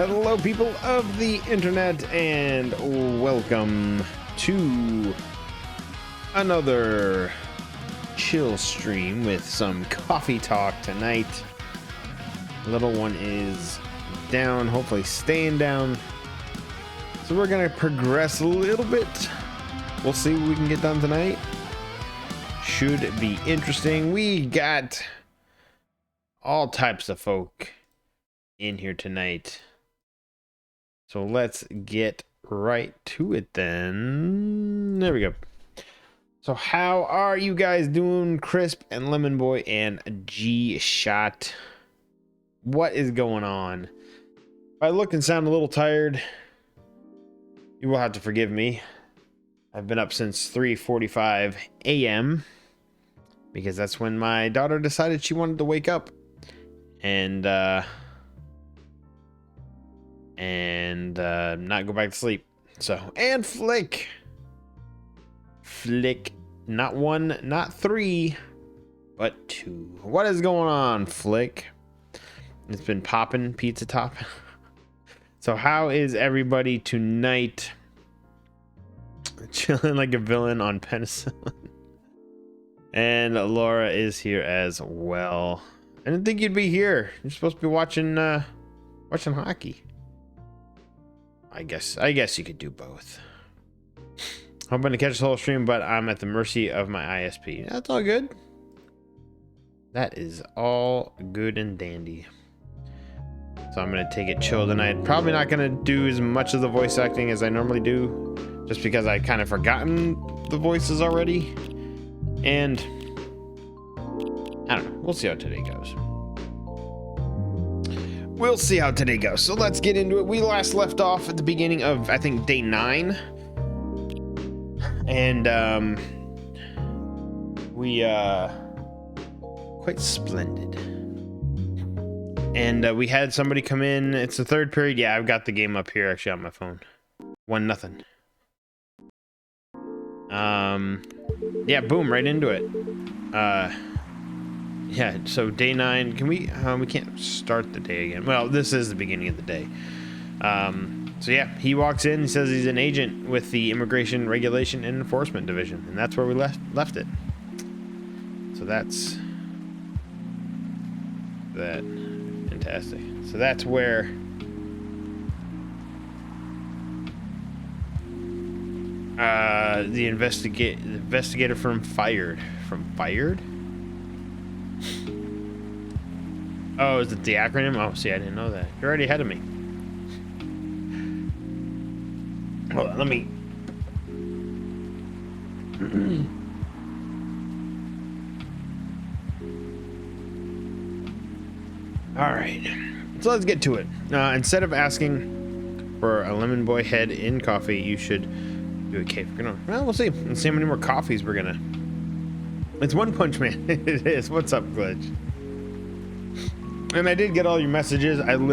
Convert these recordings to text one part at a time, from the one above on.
Hello, people of the internet, and welcome to another chill stream with some coffee talk tonight. Little one is down, hopefully staying down. So we're gonna progress a little bit. We'll see what we can get done tonight. Should be interesting. We got all types of folk in here tonight. So let's get right to it then. There we go. So how are you guys doing? Crisp and Lemon Boy and G-Shot. What is going on? If I look and sound a little tired, you will have to forgive me. I've been up since 3:45 a.m. because that's when my daughter decided she wanted to wake up and not go back to sleep. So, and Flick, not one, not three, but two. What is going on, Flick? It's been popping, pizza top. So how is everybody tonight? Chilling like a villain on penicillin. And Laura is here as well. I didn't think you'd be here. You're supposed to be watching hockey. I guess you could do both. Hoping to catch the whole stream, but I'm at the mercy of my ISP. That's all good. That is all good and dandy. So I'm gonna take it chill tonight. Probably not gonna do as much of the voice acting as I normally do, just because I kind of forgotten the voices already. And I don't know. We'll see how today goes. We'll see how today goes. So let's get into it. We last left off at the beginning of, I think, day 9. And we quite splendid. And we had somebody come in. It's the third period. Yeah, I've got the game up here actually on my phone. 1-0. Yeah, boom, right into it. Yeah, so day 9, can we can't start the day again. Well, this is the beginning of the day. So yeah, he walks in, he says he's an agent with the Immigration Regulation and Enforcement Division, and that's where we left it. So that's that. Fantastic. So that's where the investigator from fired. Oh, is it the acronym? Oh, see, I didn't know that. You're already ahead of me. Hold on, let me. All right, so let's get to it. Instead of asking for a Lemon Boy head in coffee, you should do a cake. Well, we'll see. Let's see how many more coffees we're gonna. It's One Punch Man. It is. What's up, Glitch? And I did get all your messages. I'm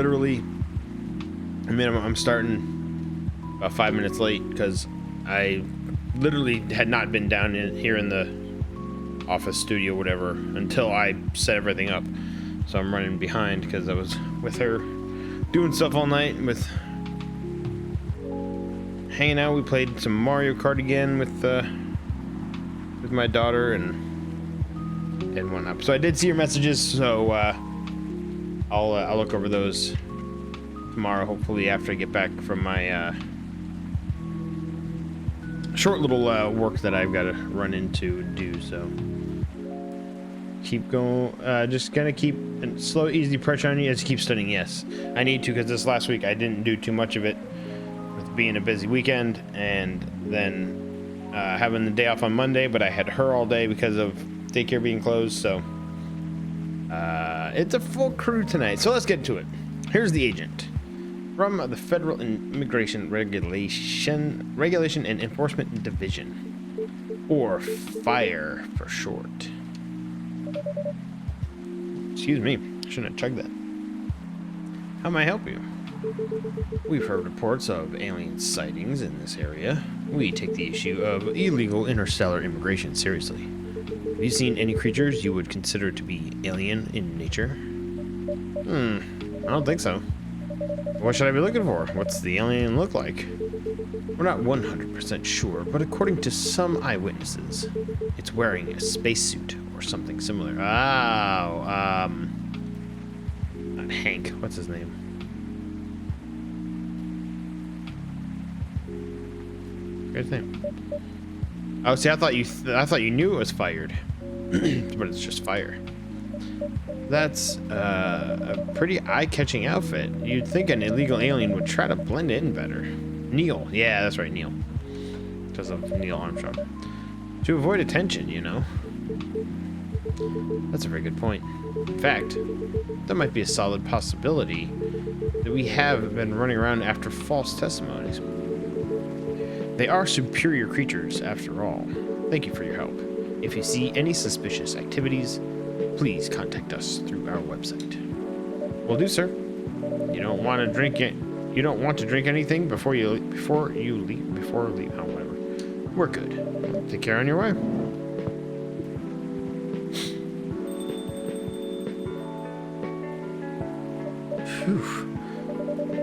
starting about 5 minutes late because I literally had not been down here in the office studio, whatever, until I set everything up. So I'm running behind because I was with her doing stuff all night, with hanging out. We played some Mario Kart again with my daughter and whatnot. So I did see your messages, so I'll look over those tomorrow, hopefully after I get back from my short little work that I've got to run into and do. So keep going. Just gonna keep slow, easy pressure on you as you keep studying. Yes, I need to, because this last week I didn't do too much of it with being a busy weekend and then having the day off on Monday, but I had her all day because of daycare being closed. So it's a full crew tonight. So let's get to it. Here's the agent from the Federal Immigration Regulation and Enforcement Division, or FIRE for short. Excuse me, shouldn't have chugged that. How may I help you? We've heard reports of alien sightings in this area. We take the issue of illegal interstellar immigration seriously. Have you seen any creatures you would consider to be alien in nature? I don't think so. What should I be looking for? What's the alien look like? We're not 100% sure, but according to some eyewitnesses, it's wearing a spacesuit or something similar. Oh, not Hank. What's his name? Good thing. Oh, see, I thought you knew it was fired, but it's just fire. That's a pretty eye-catching outfit. You'd think an illegal alien would try to blend in better. Neil. Yeah, that's right, Neil. Because of Neil Armstrong. To avoid attention, you know. That's a very good point. In fact, there might be a solid possibility that we have been running around after false testimonies. They are superior creatures, after all. Thank you for your help. If you see any suspicious activities, please contact us through our website. Will do, sir. You don't want to drink it. You don't want to drink anything before you leave. Oh, whatever. We're good. Take care on your way. Phew.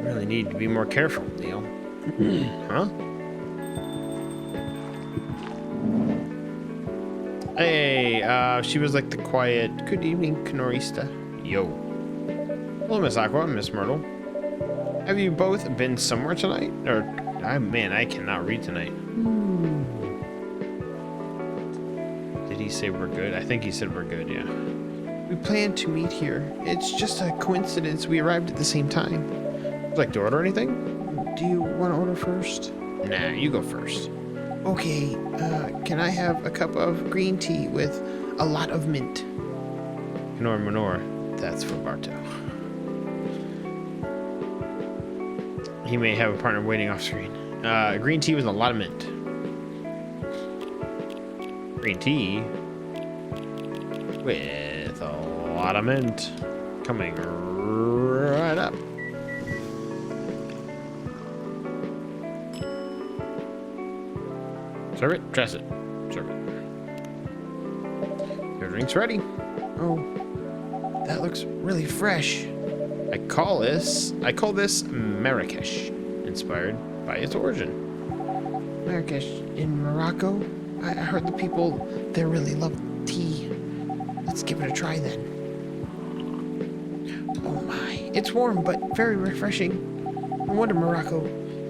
Really need to be more careful, Neil. Huh? Hey, she was like the quiet, good evening, Canorista. Yo. Hello, Miss Aqua and Miss Myrtle. Have you both been somewhere tonight? Or, man, I cannot read tonight. Did he say we're good? I think he said we're good, yeah. We planned to meet here. It's just a coincidence we arrived at the same time. Would you like to order anything? Do you want to order first? Nah, you go first. Okay, can I have a cup of green tea with a lot of mint? Ignore Manor. That's for Barto. He may have a partner waiting off screen. Green tea with a lot of mint. Green tea with a lot of mint. Coming right up. Serve it, dress it, serve it. Your drink's ready. Oh, that looks really fresh. I call this Marrakesh, inspired by its origin. Marrakesh in Morocco? I heard the people there really love tea. Let's give it a try then. Oh my, it's warm but very refreshing. No wonder Morocco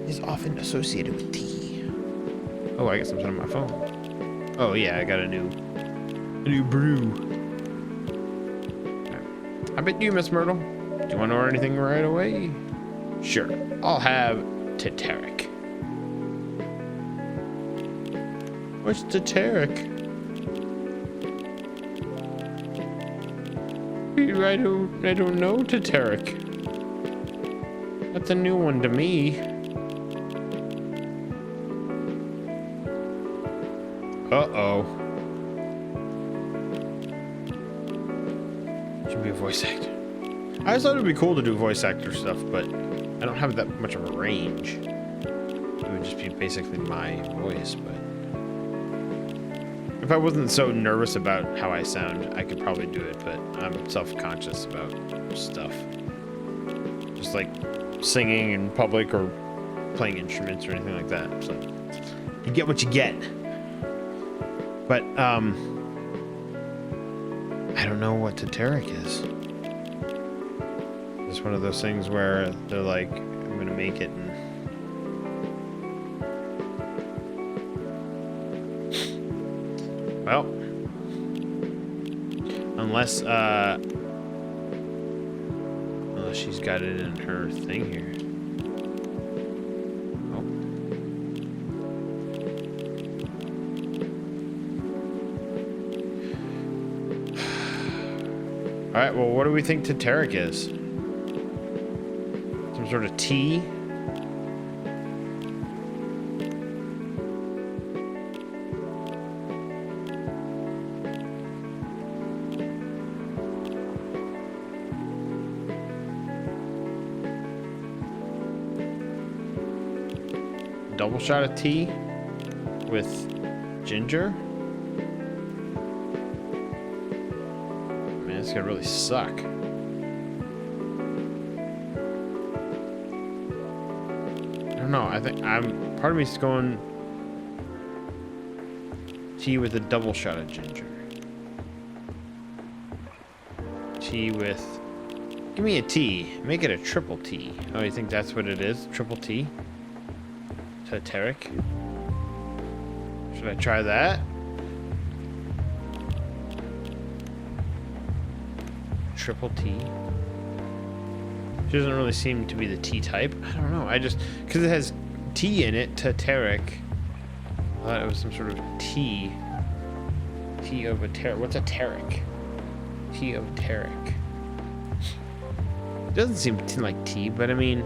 is often associated with tea. Oh, I got something on my phone. Oh yeah, I got a new brew. Right. I bet you, Miss Myrtle. Do you want to order anything right away? Sure. I'll have Teteric. What's Teteric? I don't know Teteric. That's a new one to me. Uh-oh. Should be a voice actor. I just thought it would be cool to do voice actor stuff, but I don't have that much of a range. It would just be basically my voice, but if I wasn't so nervous about how I sound, I could probably do it, but I'm self-conscious about stuff. Just like singing in public or playing instruments or anything like that. So you get what you get. But, I don't know what Teteric is. It's one of those things where they're like, I'm gonna make it and... Well, unless she's got it in her thing here. All right, well, what do we think Teteric is? Some sort of tea? Double shot of tea with ginger? Man, it's gonna really suck. don't know. I think part of me's going tea with a double shot of ginger. Tea with, give me a tea. Make it a triple tea. Oh, you think that's what it is? Triple tea? Tateric? Should I try that? Triple tea. She doesn't really seem to be the tea type. I don't know. I just, because it has tea in it, tateric. I thought it was some sort of tea. Tea of a teric. What's a teric? Tea of teric. Doesn't seem like tea, but I mean,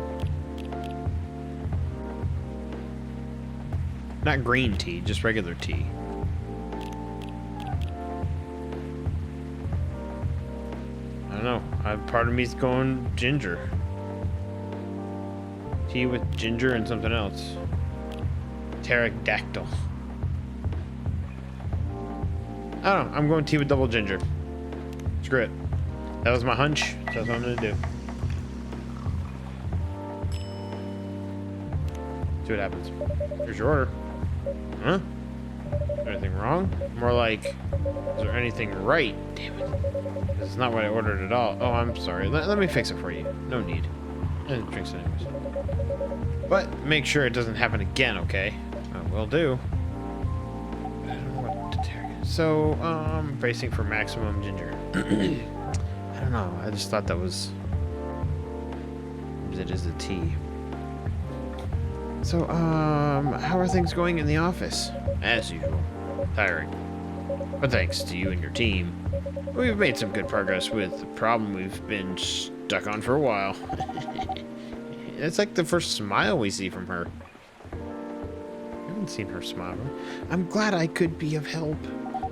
not green tea, just regular tea. I don't know. Part of me's going ginger. Tea with ginger and something else. Pterodactyl. I don't know. I'm going tea with double ginger. Screw it. That was my hunch. So that's what I'm gonna do. See what happens. Here's your order. Huh? Is there anything wrong? More like, is there anything right? Damn it. This is not what I ordered at all. Oh, I'm sorry. Let me fix it for you. No need. And drinks anyways. But make sure it doesn't happen again, okay? I will do. I don't know what to target. So, bracing for maximum ginger. I don't know. I just thought that was... it is a tea. So, how are things going in the office? As usual. Tiring. But thanks to you and your team, we've made some good progress with the problem we've been stuck on for a while. It's like the first smile we see from her. I haven't seen her smile. I'm glad I could be of help.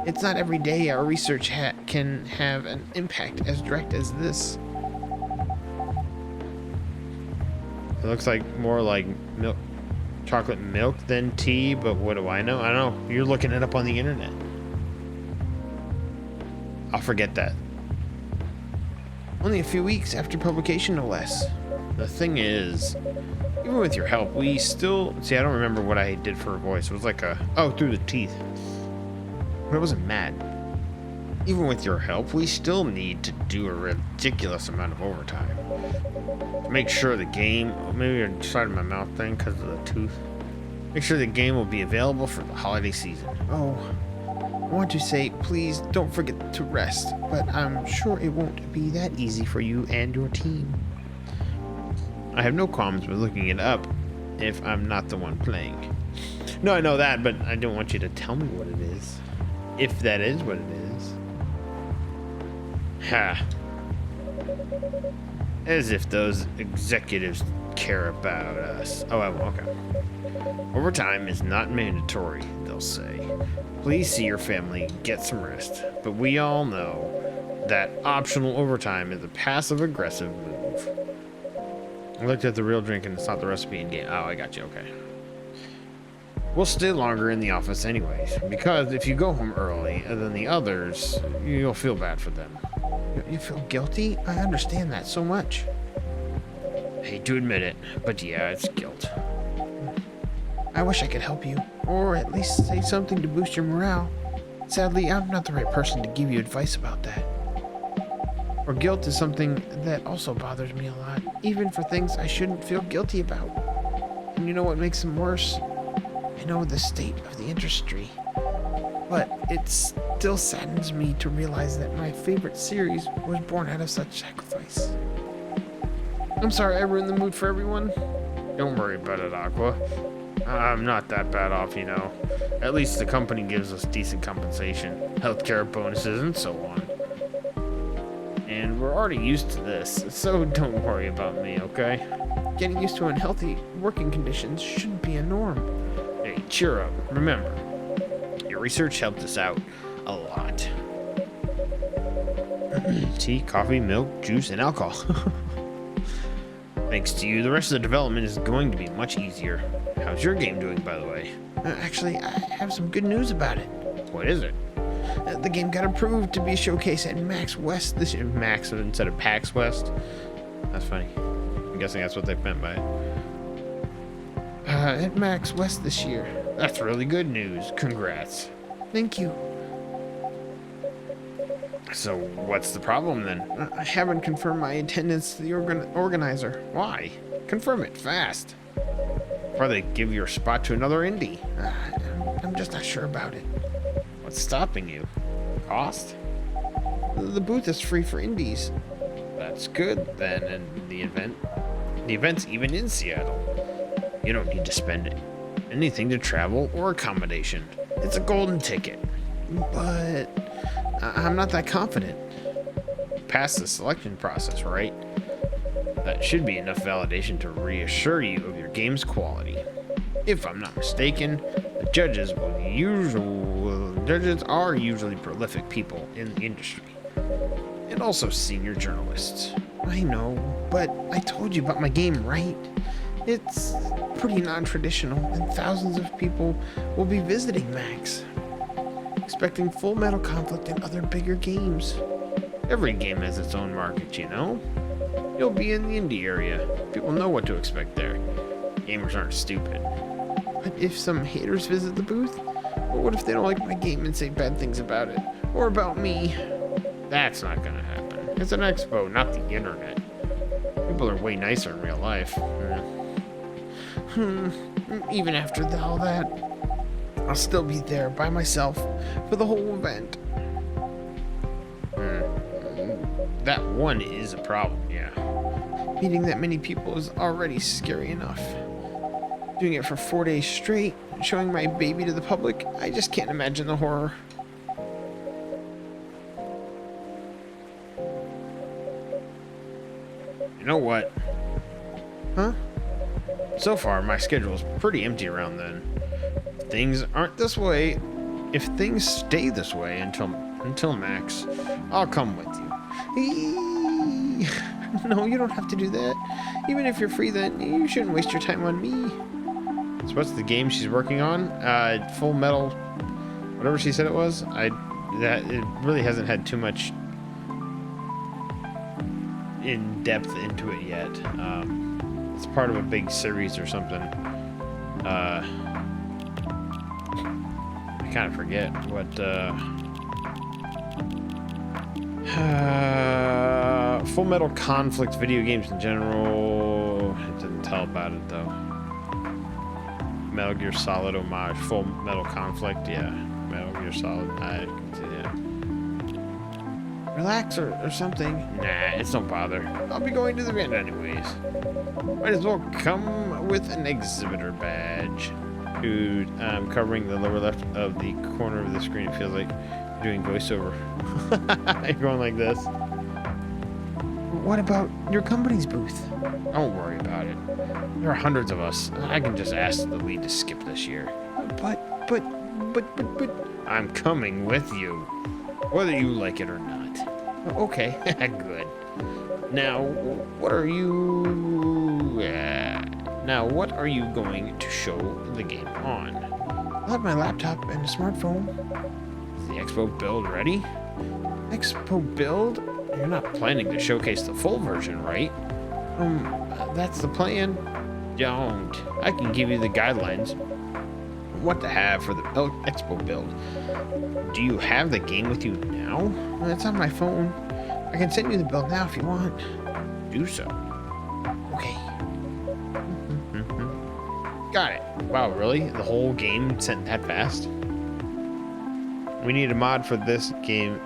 It's not every day our research can have an impact as direct as this. It looks like more like milk, chocolate milk than tea, but what do I know? I don't know. You're looking it up on the internet. I'll forget that. Only a few weeks after publication, no less. The thing is, even with your help, we still... See, I don't remember what I did for her voice. It was like a... Oh, through the teeth. But I wasn't mad. Even with your help, we still need to do a ridiculous amount of overtime. To make sure the game... Maybe I started my mouth thing because of the tooth. Make sure the game will be available for the holiday season. Oh, I want to say, please don't forget to rest. But I'm sure it won't be that easy for you and your team. I have no qualms with looking it up if I'm not the one playing. No, I know that, but I don't want you to tell me what it is. If that is what it is. Ha. As if those executives care about us. Oh, okay. Overtime is not mandatory, they'll say. Please see your family and get some rest. But we all know that optional overtime is a passive-aggressive move. I looked at the real drink and it's not the recipe in game. Oh, I got you. Okay. We'll stay longer in the office anyways, because if you go home early than the others, you'll feel bad for them. You feel guilty? I understand that so much. I hate to admit it, but yeah, it's guilt. I wish I could help you, or at least say something to boost your morale. Sadly, I'm not the right person to give you advice about that. Or guilt is something that also bothers me a lot, even for things I shouldn't feel guilty about. And you know what makes them worse? I know the state of the industry, but it still saddens me to realize that my favorite series was born out of such sacrifice. I'm sorry I ruined the mood for everyone. Don't worry about it, Aqua. I'm not that bad off, you know. At least the company gives us decent compensation, healthcare bonuses, and so on. And we're already used to this, so don't worry about me, okay? Getting used to unhealthy working conditions shouldn't be a norm. Hey, cheer up. Remember, your research helped us out a lot. Tea, coffee, milk, juice, and alcohol. Thanks to you, the rest of the development is going to be much easier. How's your game doing, by the way? Actually, I have some good news about it. What is it? The game got approved to be showcased at Max West this year. Max instead of PAX West. That's funny. I'm guessing that's what they meant by it. at Max West this year. That's really good news. Congrats. Thank you. So what's the problem then? I haven't confirmed my attendance to the organizer. Why? Confirm it fast. Or they give your spot to another indie. I'm just not sure about it. What's stopping you? Cost? The booth is free for indies. That's good then. And the event's even in Seattle. You don't need to spend anything to travel or accommodation. It's a golden ticket. But I'm not that confident. Pass the selection process, right? That should be enough validation to reassure you of your game's quality. If I'm not mistaken, the judges are usually prolific people in the industry. And also senior journalists. I know, but I told you about my game, right? It's pretty non-traditional, and thousands of people will be visiting Max, expecting Full Metal Conflict and other bigger games. Every game has its own market, you know? You'll be in the indie area. People know what to expect there. Gamers aren't stupid. But if some haters visit the booth, or what if they don't like my game and say bad things about it? Or about me? That's not gonna happen. It's an expo, not the internet. People are way nicer in real life. Even after all that, I'll still be there by myself for the whole event. That one is a problem, yeah. Meeting that many people is already scary enough. Doing it for 4 days straight, showing my baby to the public, I just can't imagine the horror. You know what? Huh? So far, my schedule is pretty empty around then. If things aren't this way, if things stay this way until Max, I'll come with you. No, you don't have to do that. Even if you're free, then you shouldn't waste your time on me. So what's the game she's working on? Full Metal, whatever she said it was. It really hasn't had too much in depth into it yet. It's part of a big series or something. I kind of forget what. Full Metal Conflict video games in general. It didn't tell about it though. Metal Gear Solid homage. Full Metal Conflict, yeah. Metal Gear Solid. I can see that. Relax or something. Nah, it's no bother. I'll be going to the event anyways. Might as well come with an exhibitor badge. Dude, I'm covering the lower left of the corner of the screen. It feels like you're doing voiceover. You're going like this. What about your company's booth? Don't worry about it. There are hundreds of us. I can just ask the lead to skip this year. But... I'm coming with you. Whether you like it or not. Okay, good. Now, what are you... Now, what are you going to show the game on? I'll have my laptop and a smartphone. Is the Expo build ready? Expo build? You're not planning to showcase the full version, right? That's the plan. Don't. I can give you the guidelines. What to have for the Expo build. Do you have the game with you now? It's on my phone. I can send you the build now if you want. Do so. Okay. Got it. Wow, really? The whole game sent that fast? We need a mod for this game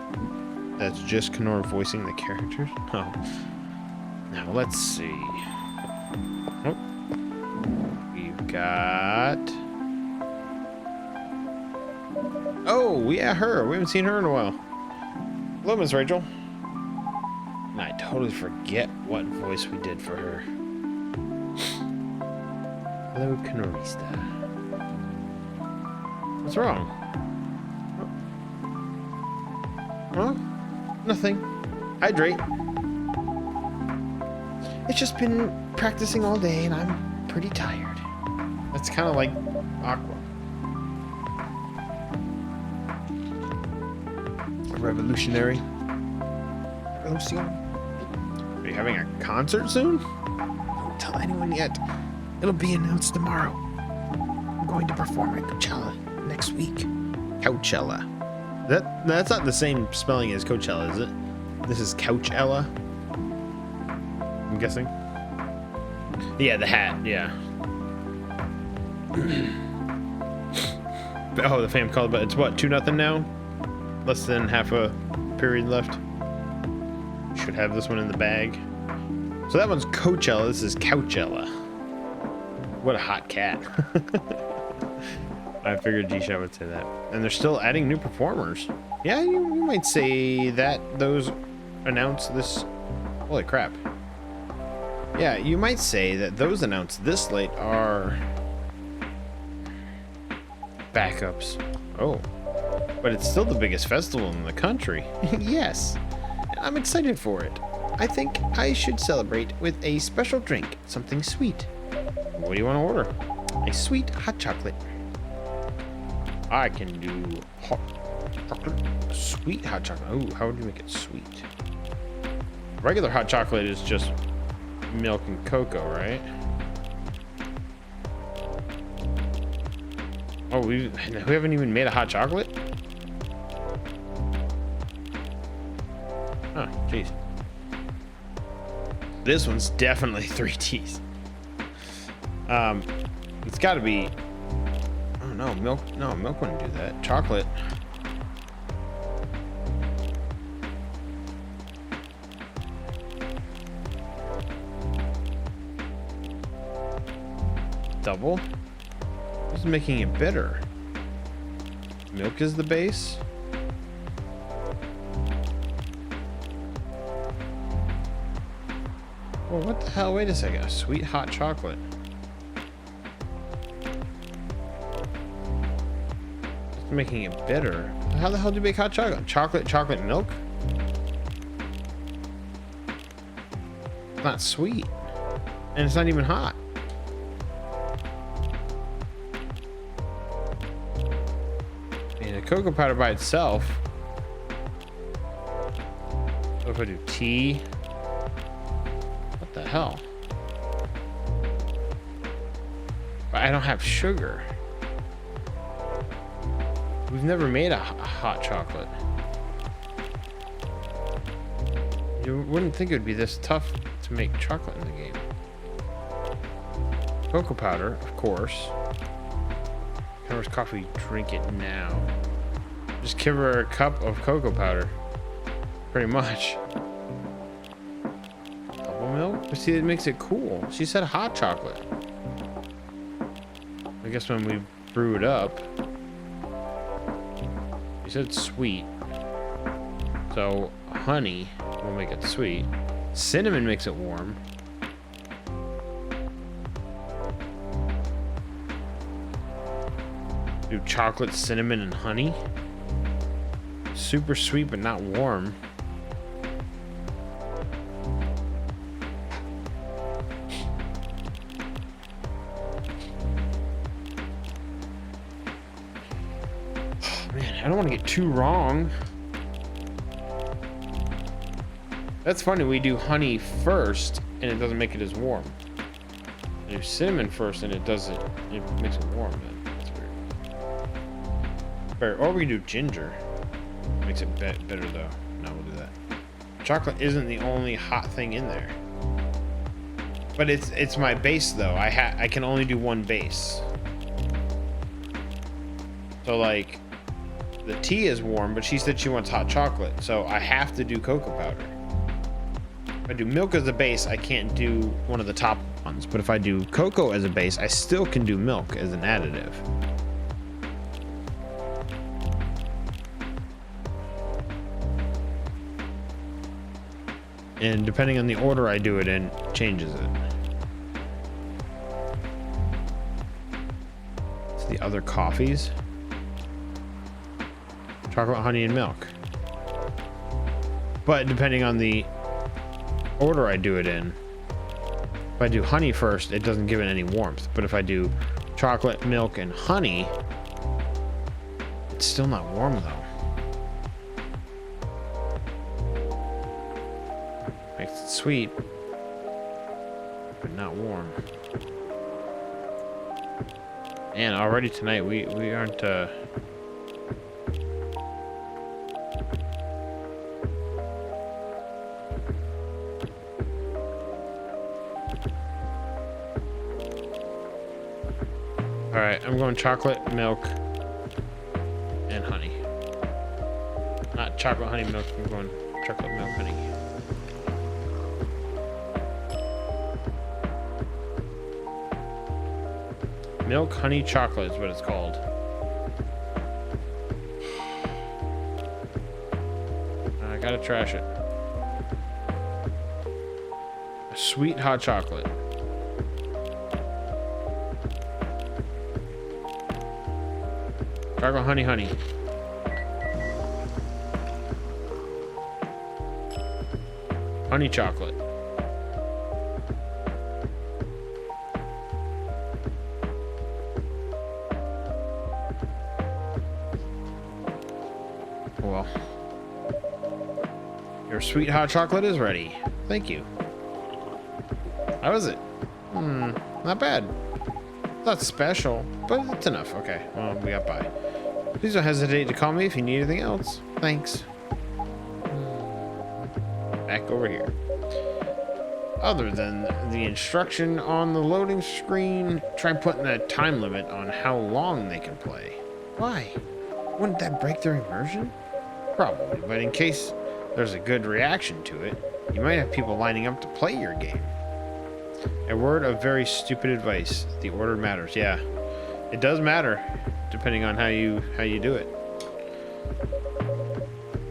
that's just Knorr voicing the characters? Oh. Now, let's see. Oh. We've got... Oh, yeah, her. We haven't seen her in a while. Hello, Miss Rachel. And I totally forget what voice we did for her. Hello, Knorrista. What's wrong? Huh? Nothing. Hydrate. It's just been practicing all day and I'm pretty tired. That's kind of like Aqua. Revolutionary. Revolution. Are you having a concert soon? Don't tell anyone yet. It'll be announced tomorrow. I'm going to perform at Coachella next week. Coachella. That's not the same spelling as Coachella, is it? This is Couchella. I'm guessing. Yeah, the hat. Yeah. Oh, the fam called, but it's what, 2-0 now? Less than half a period left. Should have this one in the bag. So that one's Coachella. This is Couchella. What a hot cat. I figured G-Shot would say that. And they're still adding new performers. Yeah, you might say that those announced this. Holy crap. Yeah, you might say that those announced this late are backups. Oh, but it's still the biggest festival in the country. Yes, I'm excited for it. I think I should celebrate with a special drink, something sweet. What do you want to order? A sweet hot chocolate. I can do hot chocolate. Sweet hot chocolate. Oh, how would you make it sweet? Regular hot chocolate is just milk and cocoa, right? Oh, we haven't even made a hot chocolate? Oh, jeez. This one's definitely 3 T's. It's got to be. Oh no, milk. No, milk wouldn't do that. Chocolate. Double. What's making it bitter? Milk is the base. Well, what the hell? Wait a second. A sweet hot chocolate. It's making it bitter. How the hell do you make hot chocolate? Chocolate milk? It's not sweet. And it's not even hot. And the cocoa powder by itself. So if I do tea. What the hell? But I don't have sugar. We've never made a hot chocolate. You wouldn't think it would be this tough to make chocolate in the game. Cocoa powder, of course. Covers coffee, drink it now. Just give her a cup of cocoa powder. Pretty much. Double milk? But see, it makes it cool. She said hot chocolate. I guess when we brew it up. You said sweet. So honey will make it sweet. Cinnamon makes it warm. Do chocolate, cinnamon, and honey. Super sweet, but not warm. Man, I don't want to get too wrong. That's funny. We do honey first, and it doesn't make it as warm. We do cinnamon first, and it doesn't. It makes it warm. Then. Or we can do ginger. Makes it better though. No, we'll do that. Chocolate isn't the only hot thing in there. But it's my base though. I can only do one base. So like the tea is warm, but she said she wants hot chocolate. So I have to do cocoa powder. If I do milk as a base, I can't do one of the top ones. But if I do cocoa as a base, I still can do milk as an additive. And depending on the order I do it in, changes it. It's the other coffees. Chocolate, honey, and milk. But depending on the order I do it in, if I do honey first, it doesn't give it any warmth. But if I do chocolate, milk, and honey, it's still not warm though. Makes it sweet, but not warm. And already tonight we aren't Alright, I'm going chocolate, milk, and honey. Not chocolate, honey, milk. I'm going chocolate, milk, honey. Milk, honey, chocolate is what it's called. I gotta trash it. A sweet hot chocolate. Chocolate, honey, honey. Honey chocolate. Well, your sweet hot chocolate is ready. Thank you. How is it? Not bad. Not special, but it's enough. Okay, well, we got by. Please don't hesitate to call me if you need anything else. Thanks. Back over here. Other than the instruction on the loading screen, try putting a time limit on how long they can play. Why? Wouldn't that break their immersion? Probably, but in case there's a good reaction to it, you might have people lining up to play your game. A word of very stupid advice. The order matters. Yeah, it does matter, depending on how you do it.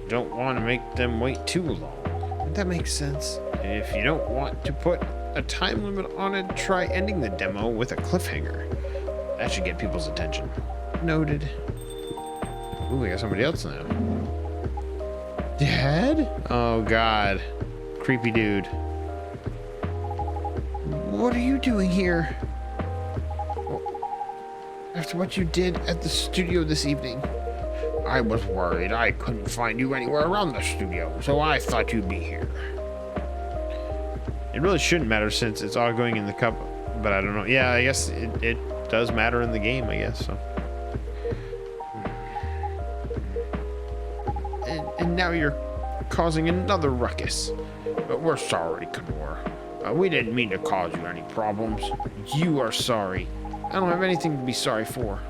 Don't want to make them wait too long. That makes sense. If you don't want to put a time limit on it, try ending the demo with a cliffhanger. That should get people's attention. Noted. Ooh, we got somebody else now. Dad? Oh God, creepy dude. What are you doing here? After what you did at the studio this evening. I was worried I couldn't find you anywhere around the studio, so I thought you'd be here. It really shouldn't matter since it's all going in the cup, but I don't know. Yeah, I guess it does matter in the game, I guess. So. And now you're causing another ruckus. But we're sorry, Kenor. We didn't mean to cause you any problems. You are sorry. I don't have anything to be sorry for.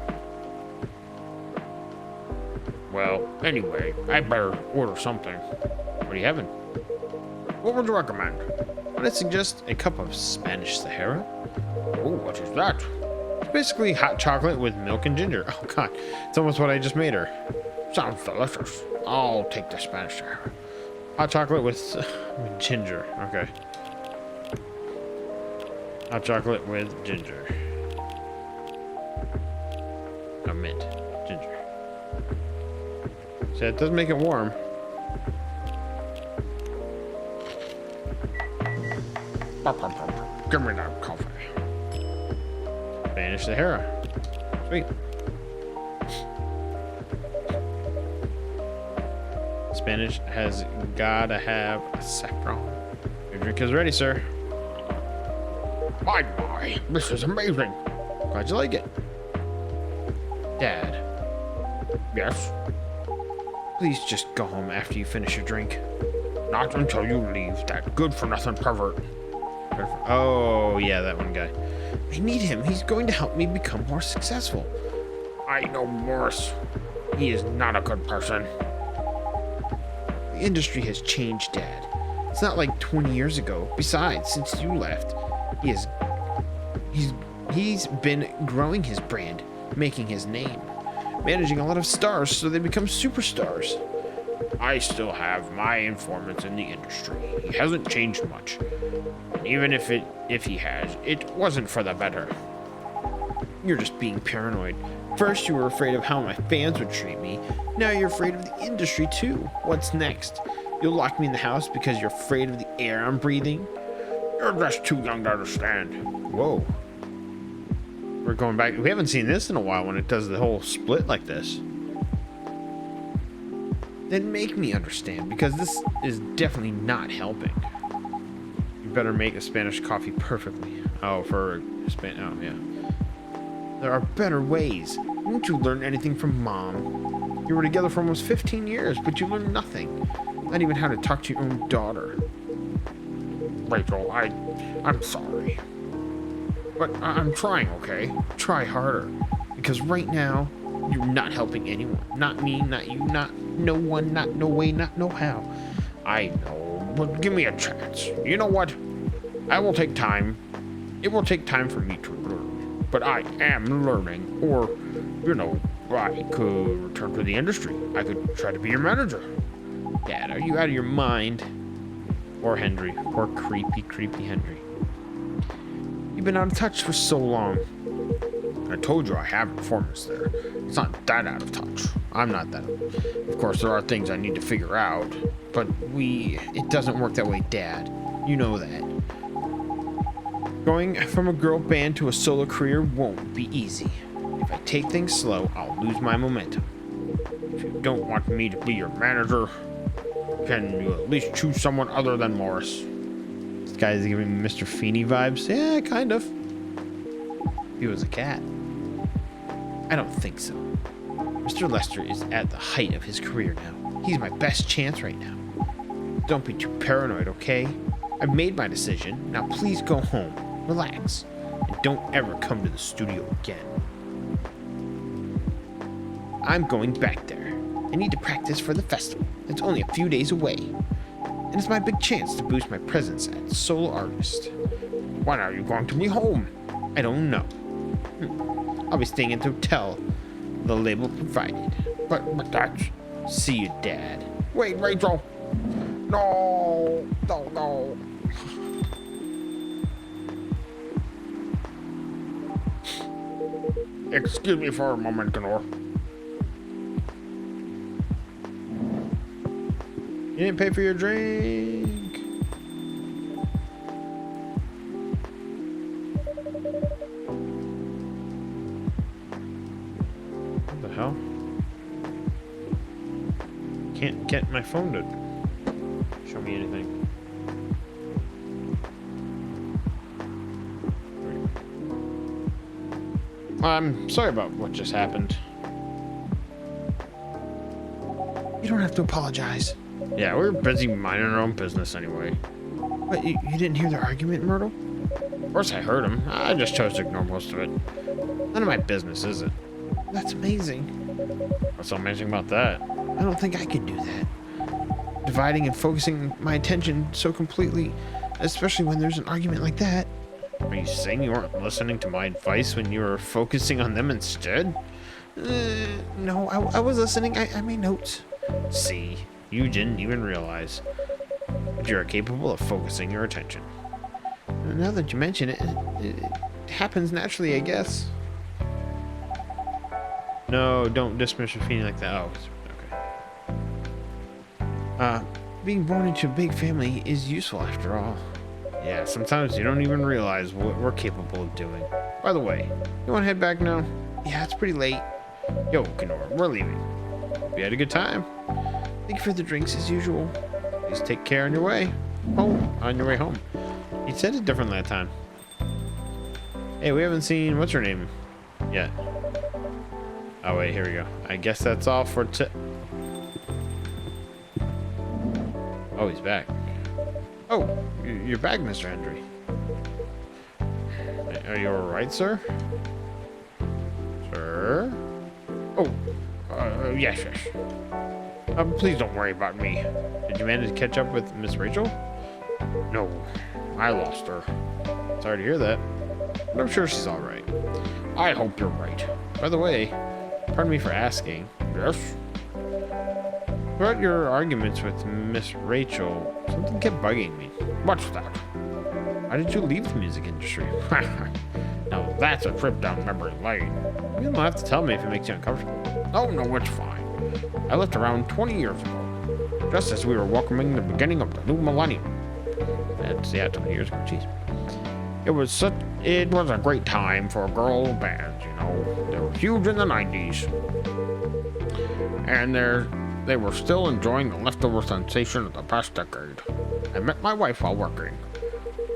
Well, anyway, I better order something. What are you having? What would you recommend? Would I suggest a cup of Spanish Sahara? Oh, what is that? It's basically hot chocolate with milk and ginger. Oh God, it's almost what I just made her. Sounds delicious. I'll take the Spanish Sahara. Hot chocolate with ginger. Okay. Hot chocolate with ginger. Oh, mint. Ginger. So it does make it warm. Give me that coffee. Spanish Sahara. Sweet. Spanish has gotta have a saffron. Your drink is ready, sir. My, this is amazing. Glad you like it. Dad. Yes? Please just go home after you finish your drink. Not until you leave, that good-for-nothing pervert. Oh, yeah, that one guy. I need him. He's going to help me become more successful. I know Morris. He is not a good person. The industry has changed, Dad. It's not like 20 years ago. Besides, since you left, he's been growing his brand, making his name, managing a lot of stars so they become superstars. I still have my informants in the industry. He hasn't changed much. And even if he has, it wasn't for the better. You're just being paranoid. First you were afraid of how my fans would treat me. Now you're afraid of the industry too. What's next? You'll lock me in the house because you're afraid of the air I'm breathing? You're just too young to understand. Whoa. We're going back. We haven't seen this in a while when it does the whole split like this. Then make me understand, because this is definitely not helping. You better make a Spanish coffee perfectly. Oh, for Spanish. Oh, yeah. There are better ways. Didn't you learn anything from Mom? You were together for almost 15 years, but you learned nothing. Not even how to talk to your own daughter. Rachel, I'm sorry. But I'm trying, okay? Try harder. Because right now, you're not helping anyone. Not me, not you, not no one, not no way, not no how. I know, but give me a chance. You know what? I will take time. It will take time for me to learn. But I am learning. Or, you know, I could return to the industry. I could try to be your manager. Dad, are you out of your mind? Poor Henry. Poor creepy, creepy Henry. You've been out of touch for so long. I told you I have performance there. It's not that out of touch. I'm not that. Of course, there are things I need to figure out. But it doesn't work that way, Dad. You know that. Going from a girl band to a solo career won't be easy. If I take things slow, I'll lose my momentum. If you don't want me to be your manager, can you at least choose someone other than Morris? This guy's giving me Mr. Feeney vibes. Yeah, kind of. He was a cat. I don't think so. Mr. Lester is at the height of his career now. He's my best chance right now. Don't be too paranoid, okay? I've made my decision. Now please go home, relax, and don't ever come to the studio again. I'm going back there. I need to practice for the festival. It's only a few days away. And it's my big chance to boost my presence as solo artist. When are you going to be home? I don't know. I'll be staying at the hotel the label provided. But that's... See you, Dad. Wait, Rachel! No! No. Excuse me for a moment, Gnor. You didn't pay for your drink. What the hell? Can't get my phone to show me anything. I'm sorry about what just happened. You don't have to apologize. Yeah, we were busy minding our own business anyway. But you didn't hear their argument, Myrtle? Of course I heard him. I just chose to ignore most of it. None of my business, is it? That's amazing. What's so amazing about that? I don't think I could do that. Dividing and focusing my attention so completely, especially when there's an argument like that. Are you saying you weren't listening to my advice when you were focusing on them instead? No, I was listening. I made notes. See, you didn't even realize. But you're capable of focusing your attention. Now that you mention it, it happens naturally, I guess. No, don't dismiss your feeling like that. Oh, okay. Being born into a big family is useful after all. Yeah, sometimes you don't even realize what we're capable of doing. By the way, you want to head back now? Yeah, it's pretty late. Yo, Kenora, we're leaving. We had a good time. Thank you for the drinks as usual. Please take care on your way home. You said it different that time. Hey, we haven't seen what's her name yet. Oh wait, here we go. I guess that's all for Oh, he's back. Oh, you're back, Mr. Hendry. Are you alright, sir? Sir? Oh, yes. Please don't worry about me. Did you manage to catch up with Miss Rachel? No, I lost her. Sorry to hear that, but I'm sure she's alright. I hope you're right. By the way, pardon me for asking. Yes? Throughout your arguments with Miss Rachel, something kept bugging me. What's that? Why did you leave the music industry? Now that's a trip down memory lane. You don't have to tell me if it makes you uncomfortable. Oh, no, it's fine. I left around 20 years ago, just as we were welcoming the beginning of the new millennium. That's, yeah, 20 years ago, jeez. It was a great time for girl bands, you know. They were huge in the 90s. And they were still enjoying the leftover sensation of the past decade. I met my wife while working.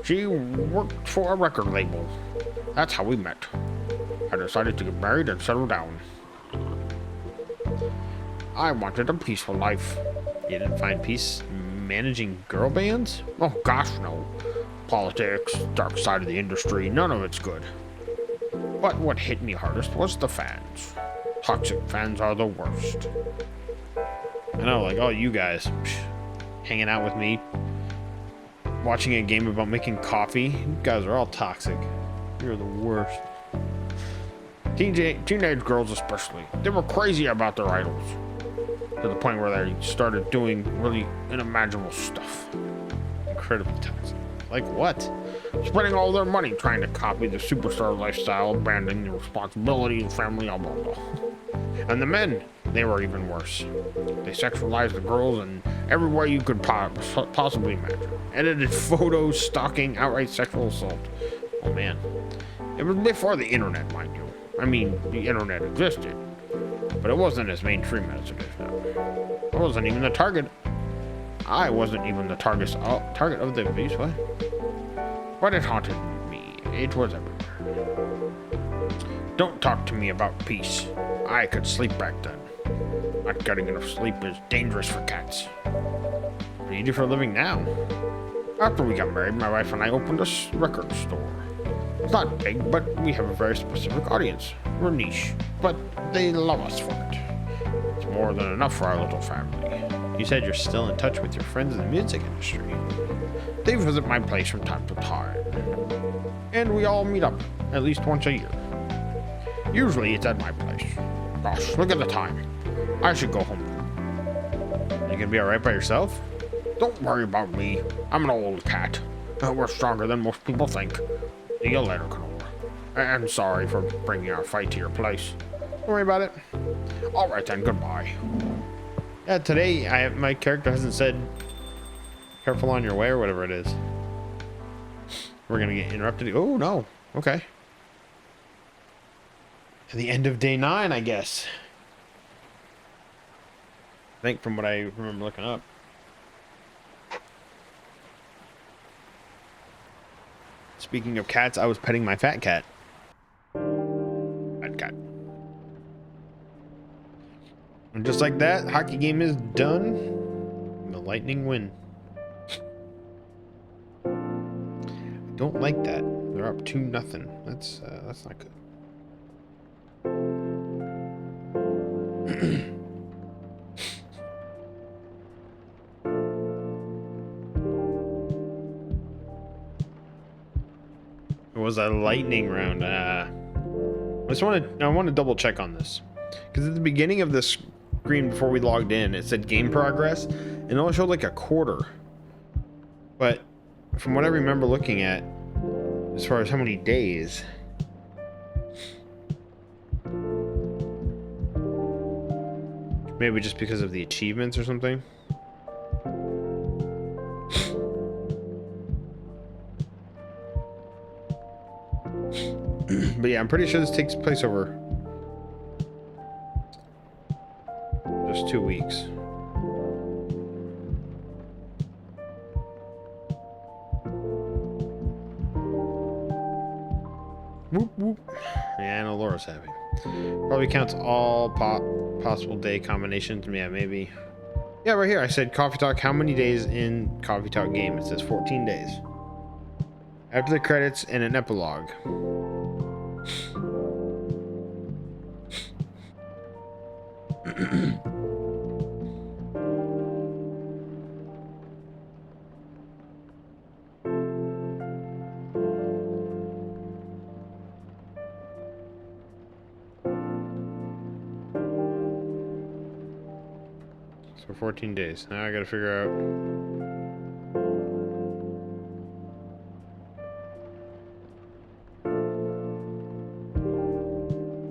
She worked for a record label. That's how we met. I decided to get married and settle down. I wanted a peaceful life. You didn't find peace managing girl bands? Oh gosh, no. Politics, dark side of the industry, none of it's good. But what hit me hardest was the fans. Toxic fans are the worst. I know, like all you guys hanging out with me, watching a game about making coffee. You guys are all toxic. You're the worst. Teenage girls especially, they were crazy about their idols. To the point where they started doing really unimaginable stuff. Incredibly toxic. Like what? Spending all their money trying to copy the superstar lifestyle, abandoning the responsibility and family, blah, blah, blah. And the men, they were even worse. They sexualized the girls in every way you could possibly imagine. Edited photos, stalking, outright sexual assault. Oh man. It was before the internet, mind you. I mean, the internet existed, but it wasn't as mainstream as it is now. I wasn't even the target. I wasn't even the target of the abuse, what? But it haunted me. It was everywhere. Don't talk to me about peace. I could sleep back then. Not getting enough sleep is dangerous for cats. What do you do for a living now? After we got married, my wife and I opened a record store. It's not big, but we have a very specific audience. We're niche, but they love us for it. It's more than enough for our little family. You said you're still in touch with your friends in the music industry. They visit my place from time to time. And we all meet up at least once a year. Usually it's at my place. Gosh, look at the time. I should go home. You gonna be alright by yourself? Don't worry about me. I'm an old cat. We're stronger than most people think. See you later, Canola. And sorry for bringing our fight to your place. Don't worry about it. Alright then, goodbye. Yeah, today my character hasn't said careful on your way or whatever it is. We're gonna get interrupted. Oh no. Okay. To the end of day 9, I guess. I think from what I remember looking up. Speaking of cats, I was petting my fat cat. Fat cat. And just like that, hockey game is done. And the Lightning win. I don't like that. They're up 2-0. That's not good. It was a lightning round. I want to double check on this, because at the beginning of this screen before we logged in, it said game progress, and it only showed like a quarter. But from what I remember looking at, as far as how many days, maybe just because of the achievements or something. But yeah, I'm pretty sure this takes place over just 2 weeks. Whoop whoop. Yeah, I know Laura's happy. Probably counts all possible day combinations. Yeah, maybe. Yeah, right here I said Coffee Talk. How many days in Coffee Talk game? It says 14 days. After the credits and an epilogue. So 14 days. Now I gotta figure out.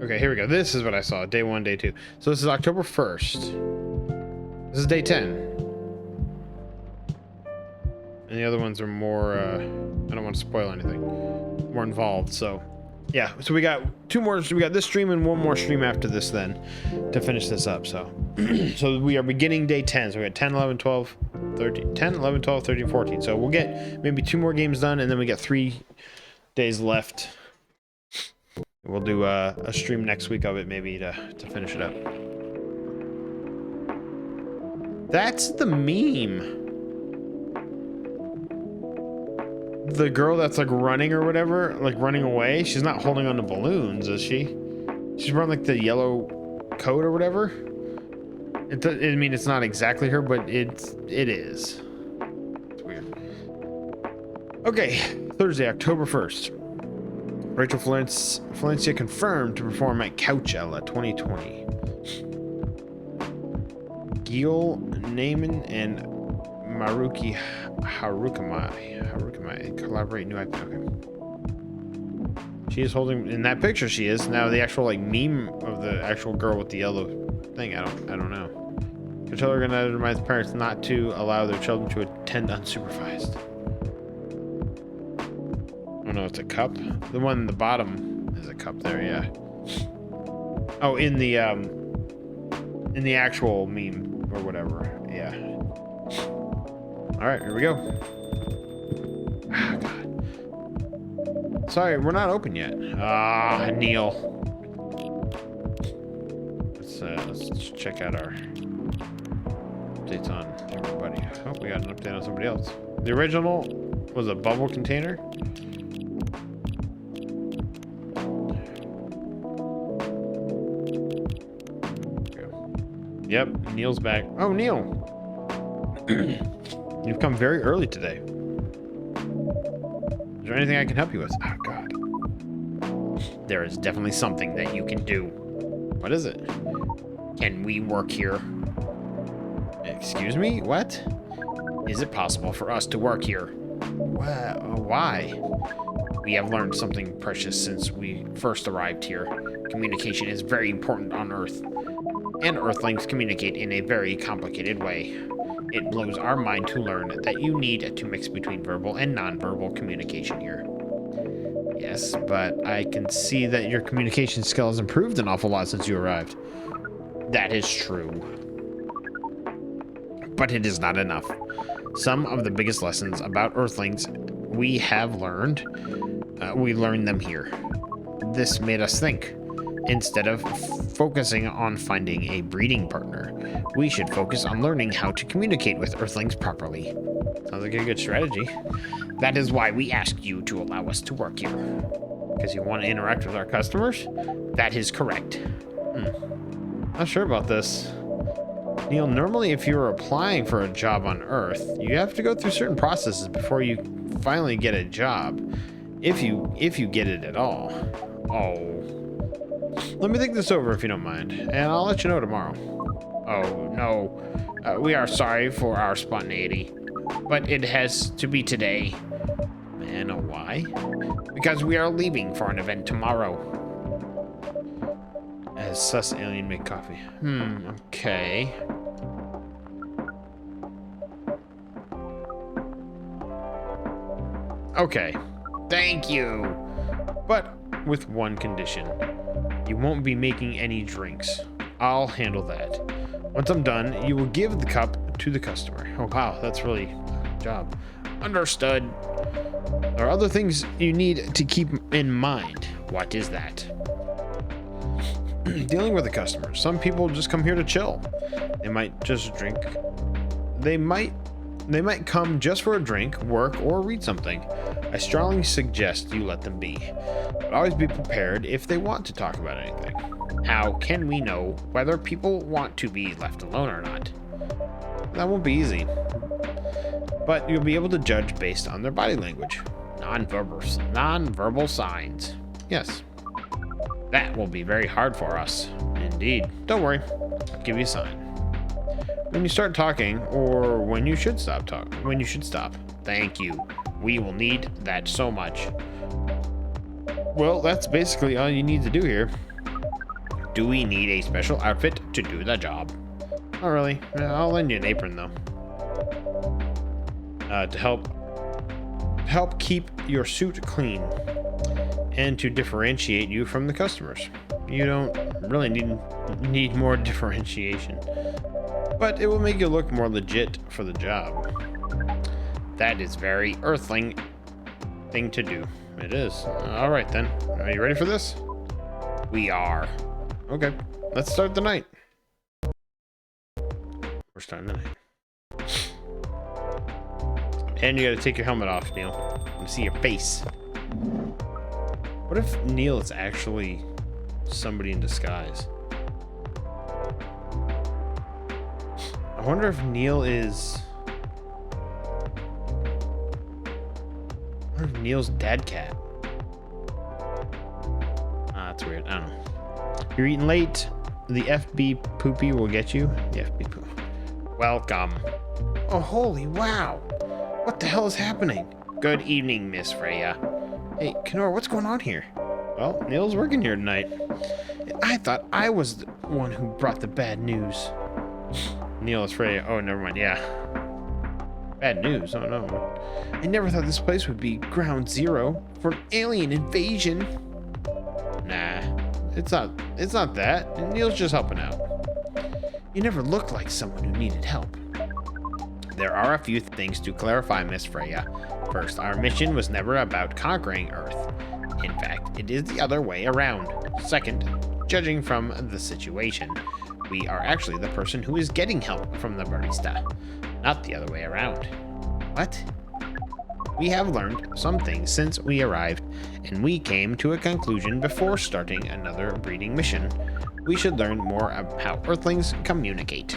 Okay, here we go. This is what I saw. Day 1, day 2. So this is October 1st. This is day 10. And the other ones are more, I don't want to spoil anything. More involved, so. Yeah, so we got 2 more. So we got this stream and 1 more stream after this then to finish this up, so. So we are beginning day 10. So we got 10, 11, 12, 13, 10, 11, 12, 13, 14. So we'll get maybe 2 more games done, and then we got 3 days left We'll do a stream next week of it, maybe to finish it up. That's the meme. The girl that's like running or whatever, like running away. She's not holding on to balloons, is she? She's wearing like the yellow coat or whatever. I mean, it's not exactly her, but it is. It's weird. Okay, Thursday, October 1st. Rachel Valencia confirmed to perform at Coachella 2020. Gil Naaman and Maruki Harukamai collaborate new IP. Okay. She is holding in that picture. She is now the actual like meme of the actual girl with the yellow thing. I don't know. Coachella organizer reminds parents not to allow their children to attend unsupervised. Oh no, it's a cup. The one in the bottom is a cup there. Yeah. Oh, in the actual meme or whatever. Yeah. All right, here we go. Ah, God. Sorry, we're not open yet. Ah, Neil. Let's check out our updates on everybody. Oh, we got an update on somebody else. The original was a bubble container. Yep, Neil's back. Oh, Neil. You've come very early today. Is there anything I can help you with? Oh, God. There is definitely something that you can do. What is it? Can we work here? Excuse me? What? Is it possible for us to work here? Why? We have learned something precious since we first arrived here. Communication is very important on Earth. And Earthlings communicate in a very complicated way. It blows our mind to learn that you need to mix between verbal and nonverbal communication here. Yes, but I can see that your communication skill has improved an awful lot since you arrived. That is true. But it is not enough. Some of the biggest lessons about Earthlings we have learned, we learned them here. This made us think. Instead of focusing on finding a breeding partner, we should focus on learning how to communicate with Earthlings properly. Sounds like a good strategy. That is why we asked you to allow us to work here. Because you want to interact with our customers? That is correct. Not sure about this. Neil, normally if you were applying for a job on Earth, you have to go through certain processes before you finally get a job. If you get it at all. Oh. Let me think this over if you don't mind, and I'll let you know tomorrow. Oh, no. We are sorry for our spontaneity, but it has to be today. And why? Because we are leaving for an event tomorrow. As sus alien make coffee. Okay. Okay. Thank you. But with one condition. You won't be making any drinks. I'll handle that. Once I'm done, you will give the cup to the customer. Oh, wow, that's really a job. Understood. There are other things you need to keep in mind. What is that? Dealing with the customer. Some people just come here to chill. They might just drink. They might come just for a drink, work, or read something. I strongly suggest you let them be. But always be prepared if they want to talk about anything. How can we know whether people want to be left alone or not? That won't be easy. But you'll be able to judge based on their body language. Non-verbal signs. Yes. That will be very hard for us. Indeed. Don't worry. I'll give you a sign. When you start talking, or when you should stop talking. When you should stop. Thank you. We will need that so much. Well, that's basically all you need to do here. Do we need a special outfit to do the job? Not really. I'll lend you an apron, though. To help keep your suit clean. And to differentiate you from the customers. You don't really need more differentiation. But it will make you look more legit for the job. That is very Earthling thing to do. It is. All right then. Are you ready for this? We are. Okay, let's start the night. We're starting the night. And you gotta take your helmet off, Neil. Let me see your face. What if Neil is actually somebody in disguise? I wonder if Neil is... I wonder if Neil's dad cat. Ah, that's weird. I don't know. You're eating late. The FB poopy will get you. The FB poop. Welcome. Oh, holy wow. What the hell is happening? Good evening, Miss Freya. Hey, Kenora, what's going on here? Well, Neil's working here tonight. I thought I was the one who brought the bad news. Neil is Freya. Oh, never mind. Yeah. Bad news. Oh, no. I never thought this place would be ground zero for an alien invasion. Nah, It's not that. Neil's just helping out. You never looked like someone who needed help. there are a few things to clarify, Miss Freya. First, our mission was never about conquering Earth. In fact, it is the other way around. Second, judging from the situation, we are actually the person who is getting help from the barista, not the other way around. What? We have learned some things since we arrived, and we came to a conclusion before starting another breeding mission. We should learn more about how Earthlings communicate.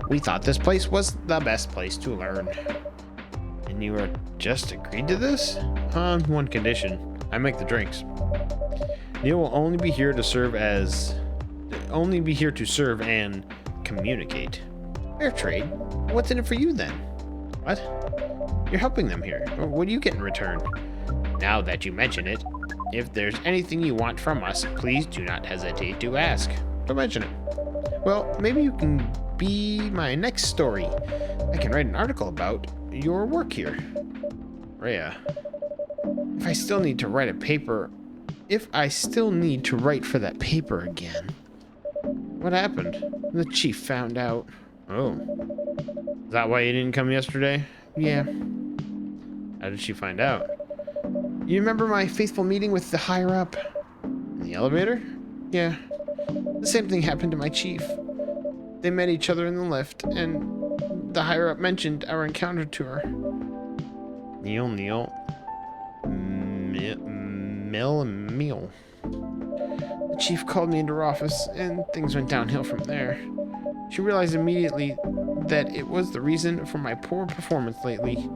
We thought this place was the best place to learn. And you are just agreed to this? On one condition. I make the drinks. Neil will only be here to serve and communicate. Fair trade. What's in it for you then? What? You're helping them here. What do you get in return? Now that you mention it, if there's anything you want from us, please do not hesitate to ask. Don't mention it. Well, maybe you can be my next story. I can write an article about your work here. Rhea, if I still need to write for that paper again. What happened? The chief found out. Oh. Is that why you didn't come yesterday? Yeah. How did she find out? You remember my faithful meeting with the higher up? In the elevator? Yeah. The same thing happened to my chief. They met each other in the lift, and the higher up mentioned our encounter to her. Neil. Meal. The chief called me into her office, and things went downhill from there. She realized immediately that it was the reason for my poor performance lately.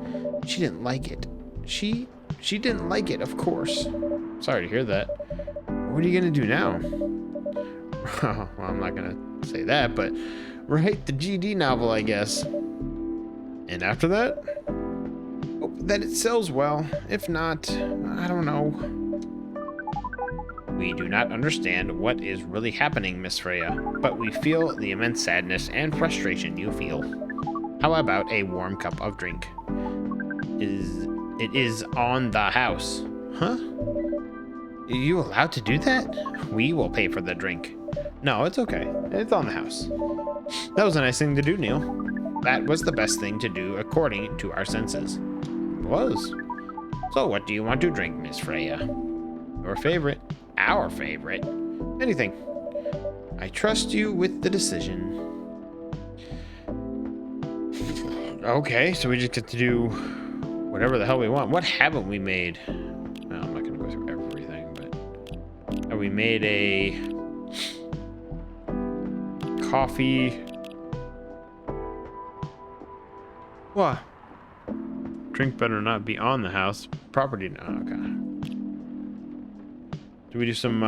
She didn't like it. She didn't like it, of course. Sorry to hear that. What are you gonna do now? Well, I'm not gonna say that, but write the GD novel, I guess. And after that? Hope that it sells well. If not, I don't know. We do not understand what is really happening, Miss Freya, but we feel the immense sadness and frustration you feel. How about a warm cup of drink? It is on the house. Huh? Are you allowed to do that? We will pay for the drink. No, it's okay. It's on the house. That was a nice thing to do, Neil. That was the best thing to do according to our senses. It was. So what do you want to drink, Miss Freya? Your favorite. Our favorite. Anything. I trust you with the decision. Okay, so we just get to do whatever the hell we want. What haven't we made? Well, I'm not going to go through everything, but we made a coffee. What? Drink better not be on the house. Property. No, okay. Do we do some,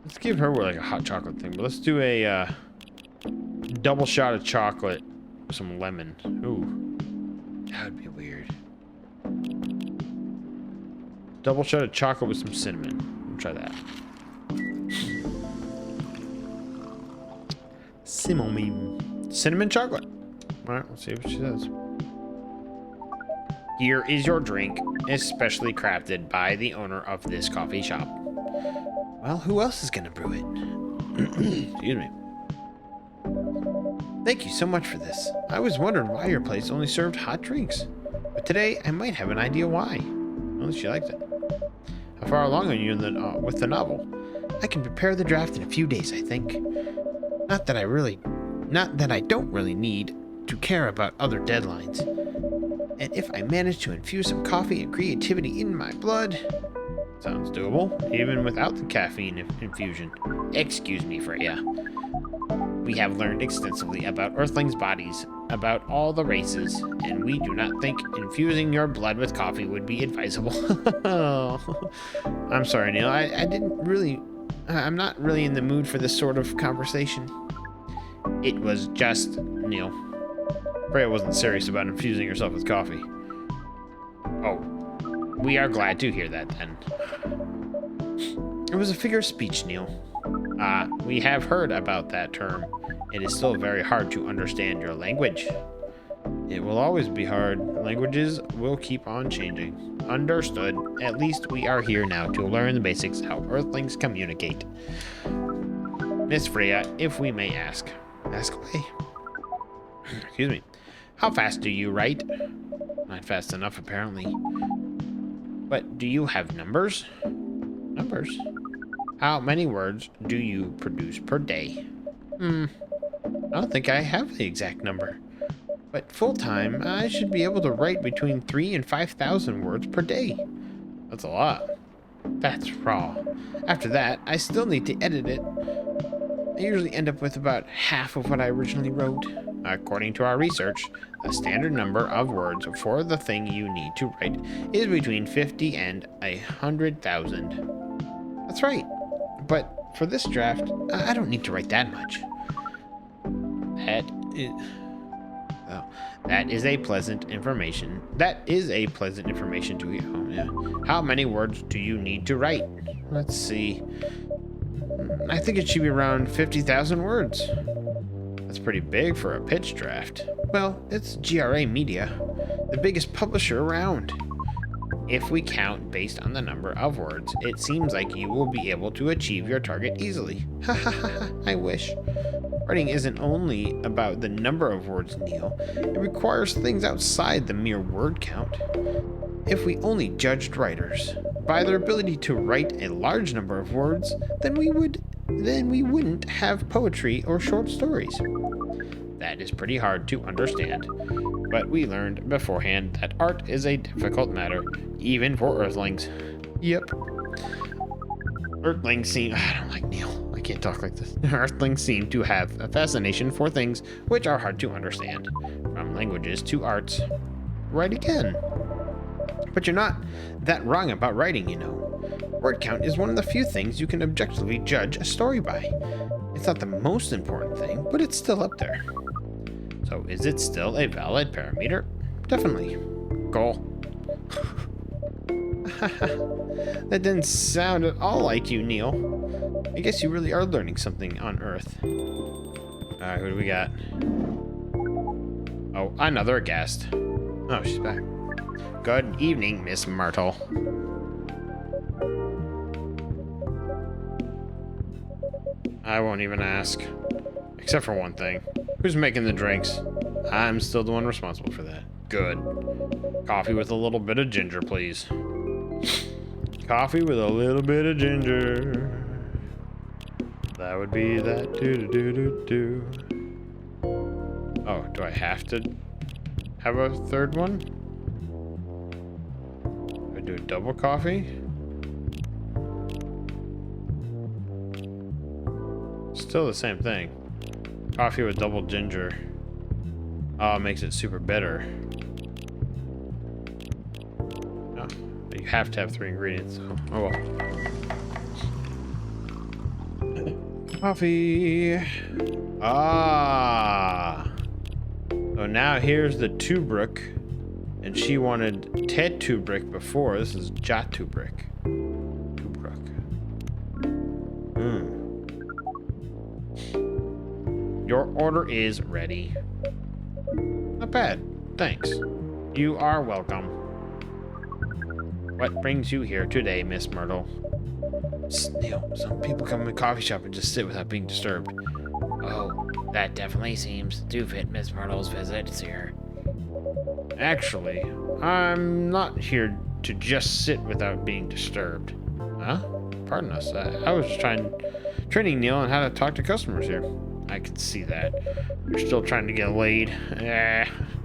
let's give her like a hot chocolate thing, but let's do a, double shot of chocolate with some lemon. Ooh. That would be weird. Double shot of chocolate with some cinnamon. We'll try that. Cinnamon chocolate. All right, let's see what she says. Here is your drink, especially crafted by the owner of this coffee shop. Well, who else is gonna brew it? Excuse me. Thank you so much for this. I was wondering why your place only served hot drinks. But today, I might have an idea why. At least she liked it. How far along on you with the novel. I can prepare the draft in a few days, I think. Not that I don't really need to care about other deadlines. And if I manage to infuse some coffee and creativity in my blood... Sounds doable, even without the caffeine infusion. Excuse me, Freya. We have learned extensively about Earthlings' bodies, about all the races, and we do not think infusing your blood with coffee would be advisable. I'm sorry, Neil. I'm not really in the mood for this sort of conversation. It was just, Neil. Freya wasn't serious about infusing herself with coffee. Oh, we are glad to hear that then. It was a figure of speech, Neil. We have heard about that term. It is still very hard to understand your language. It will always be hard. Languages will keep on changing. Understood. At least we are here now to learn the basics how Earthlings communicate. Miss Freya, if we may ask. Ask away. Excuse me. How fast do you write? Not fast enough, apparently. But do you have numbers? Numbers? How many words do you produce per day? I don't think I have the exact number. But full-time, I should be able to write between 3,000 and 5,000 words per day. That's a lot. That's raw. After that, I still need to edit it. I usually end up with about half of what I originally wrote. According to our research, the standard number of words for the thing you need to write is between 50 and 100,000. That's right. But for this draft, I don't need to write that much. That is a pleasant information. That is a pleasant information to hear. Oh, yeah. How many words do you need to write? Let's see. I think it should be around 50,000 words. That's pretty big for a pitch draft. Well, it's GRA Media, the biggest publisher around. If we count based on the number of words, it seems like you will be able to achieve your target easily. Ha ha ha ha, I wish. Writing isn't only about the number of words, Neil. It requires things outside the mere word count. If we only judged writers by their ability to write a large number of words, then we wouldn't have poetry or short stories. That is pretty hard to understand, but we learned beforehand that art is a difficult matter, even for Earthlings. Yep. Earthlings seem... I don't like Neil. I can't talk like this. Earthlings seem to have a fascination for things which are hard to understand, from languages to arts. Right again. But you're not that wrong about writing, you know. Word count is one of the few things you can objectively judge a story by. It's not the most important thing, but it's still up there. So is it still a valid parameter? Definitely. Goal. That didn't sound at all like you, Neil. I guess you really are learning something on Earth. Alright, who do we got? Oh, another guest. Oh, she's back. Good evening, Miss Myrtle. I won't even ask. Except for one thing. Who's making the drinks? I'm still the one responsible for that. Good. Coffee with a little bit of ginger, please. Coffee with a little bit of ginger. That would be that. Do. Oh, do I have to have a third one? Do I do a double coffee? Still the same thing. Coffee with double ginger. Oh, it makes it super bitter. Oh, but you have to have 3 ingredients. So, oh well. Coffee. Ah. So now here's the Tubrick. And she wanted Ted Tubrick before. This is Jot Tubrick. Your order is ready. Not bad. Thanks. You are welcome. What brings you here today, Miss Myrtle? Neil, some people come in the coffee shop and just sit without being disturbed. Oh, that definitely seems to fit Miss Myrtle's visits here. Actually, I'm not here to just sit without being disturbed. Huh? Pardon us. I was just training Neil on how to talk to customers here. I can see that. You're still trying to get laid.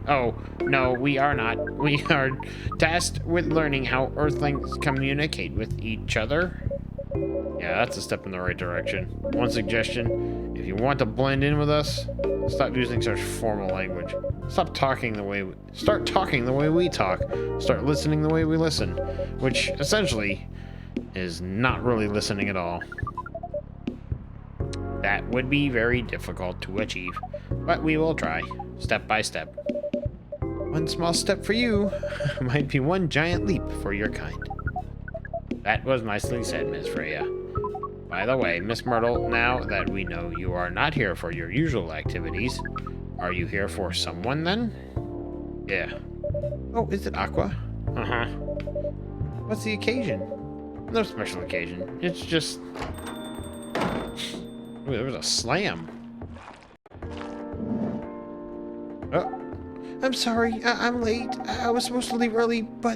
Oh, no, we are not. We are tasked with learning how Earthlings communicate with each other. Yeah, that's a step in the right direction. One suggestion, if you want to blend in with us, stop using such formal language. Start talking the way we talk. Start listening the way we listen, which essentially is not really listening at all. That would be very difficult to achieve, but we will try, step by step. One small step for you might be one giant leap for your kind. That was nicely said, Miss Freya. By the way, Miss Myrtle, now that we know you are not here for your usual activities, are you here for someone then? Yeah. Oh, is it Aqua? Uh-huh. What's the occasion? No special occasion. It's just... Ooh, there was a slam. Oh. I'm sorry, I'm late. I was supposed to leave early, but